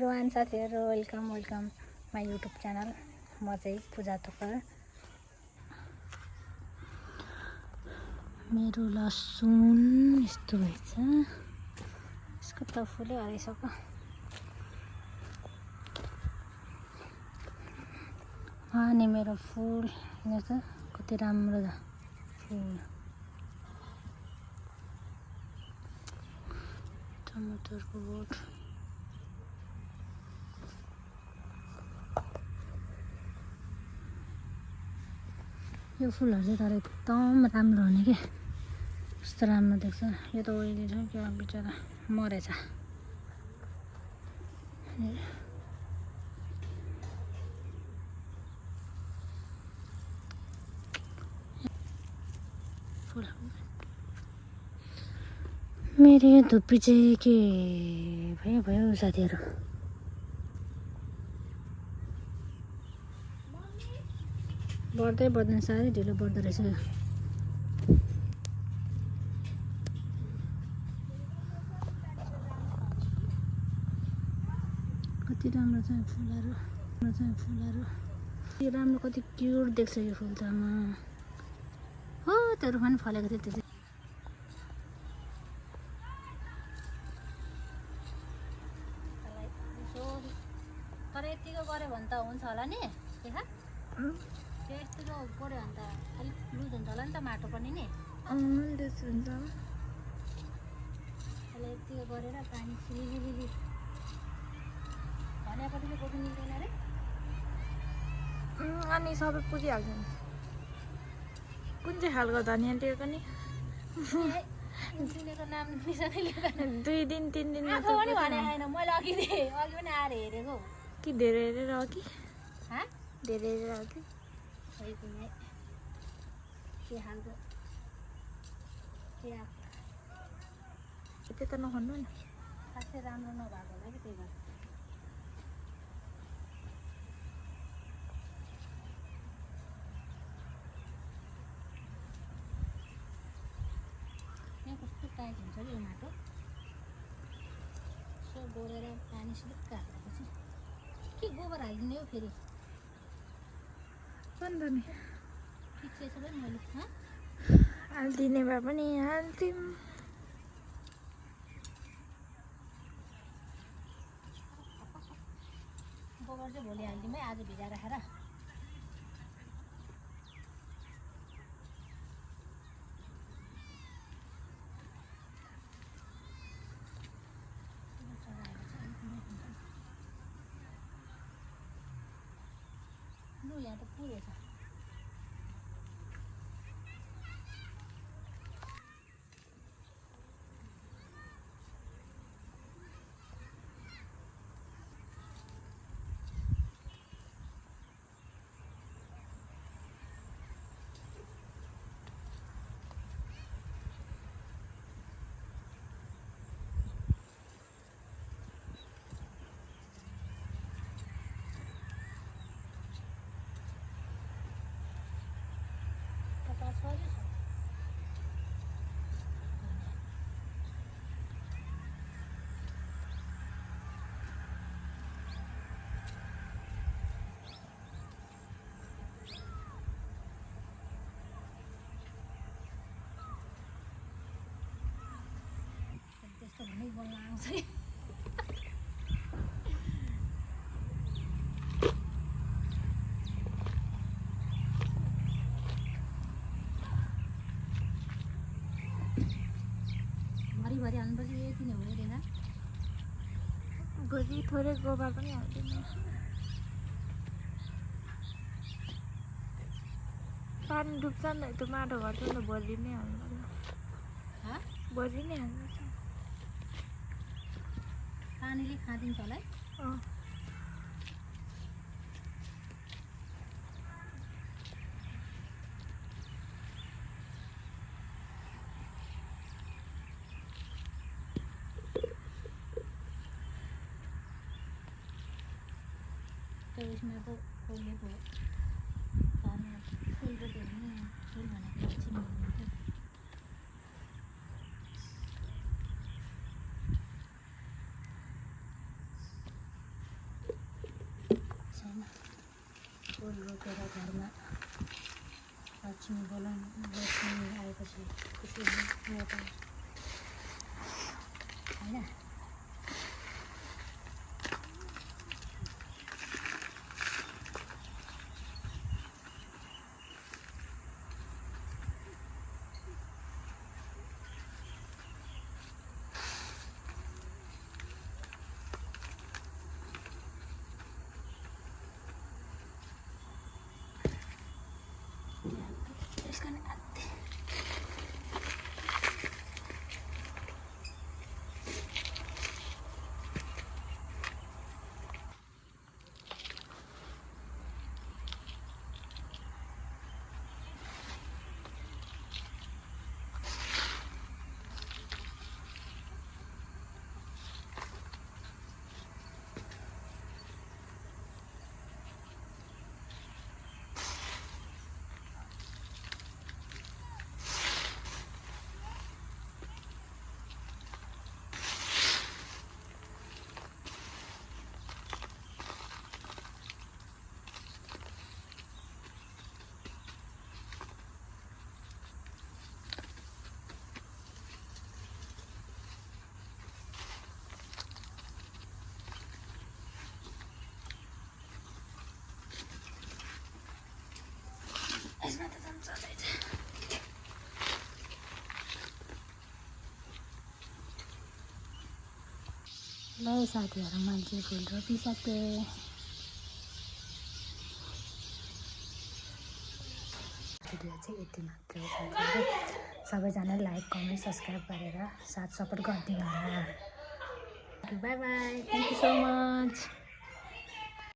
Everyone साथीहरू, welcome my YouTube channel. म चाहिँ पूजा थोकर। मेरो लसुन यस्तो भएछ, यसको त फुलै हराइसक्यो। अनि मेरो फुल हेर्नुहोस् त कति राम्रो छ फुल। टमाटरको बोट यो फुलहरू चाहिँ तर एकदम राम्रो हुने के, कस्तो राम्रो देख्छ। यो त ओइली छ क्या, बिचरा मरेछ। फुल मेरो धुप्पी चाहिँ के भयो साथीहरू। बढ्दैन, साह्रै ढिलो बढ्दो रहेछ। कति राम्रो छ फुलहरू, यो राम्रो, कति क्युट देख्छ यो फुल त। हो त्यो रुखमा पनि फलेको थियो त्यो चाहिँ। तर यतिको गऱ्यो भने त हुन्छ होला नि, देखा त्यो यतिको गऱ्यो भने त अलिक लुज हुन्छ होला नि त, माटो पनि नि लुज हुन्छ। यतिको गरेर पानी सिलिलिली भनेपछि चाहिँ गोबी मिल्दैन अरे। अनि सबै पुगिहाल्छ नि। कुन चाहिँ खालको धनियाँ त्यो पनि दिनेको नाम निशानै लिँदैन। 2 दिन 3 दिन आफू पनि भने होइन, मैले अघि पनि आएर हेरेको कि धेरै हेरेर हो कि हाँ धेरै हेरेर हो कि के खालको त्यो त नखानु नि। खासै राम्रो नभएको होला कि त्यही भएर। यहाँ कस्तो टाइट हुन्छ कि यो माटो, यसो गोडेर पानी सिलिक्क हालेपछि के गोबर हालिदिने हो फेरि। अन्त नि ठिक छ सबै मैले हालिदिने भए पनि हाल्थ्यौँ। गोबर चाहिँ भोलि हालिदिउँ है, आज भिजा राखेर। लु यहाँ त पुगेछ। त्यस्तो हुनै बोल्न आउँछ है। भरि हाल्नुपर्छ, यति नै हुँदैन। भोलि थोरै गोबर पनि हालिदिनु। पानी डुब्छ नि त्यो माटो घट्छ नि त, भोलि नै हाल्नु। भोलि नै हाल्नु पानीले खादिन्छ होला है। त्यो उसमा त कहिले भयो धनियाँ फुल रोप्यो भने फुल भनेको लक्ष्मी हुनुहुन्थ्यो। फुल रोपेर घरमा लक्ष्मी लक्ष्मी आएपछि खुसी आएको होइन। यसमा त झन् चल्दैछ। ल साथीहरू मान्छे फुल रोपिसके। भिडियो चाहिँ यति मात्रै साथीहरू। सबैजनाले लाइक कमेन्ट सब्सक्राइब गरेर साथ सपोर्ट गरिदिनु होला। By by, thank you so much.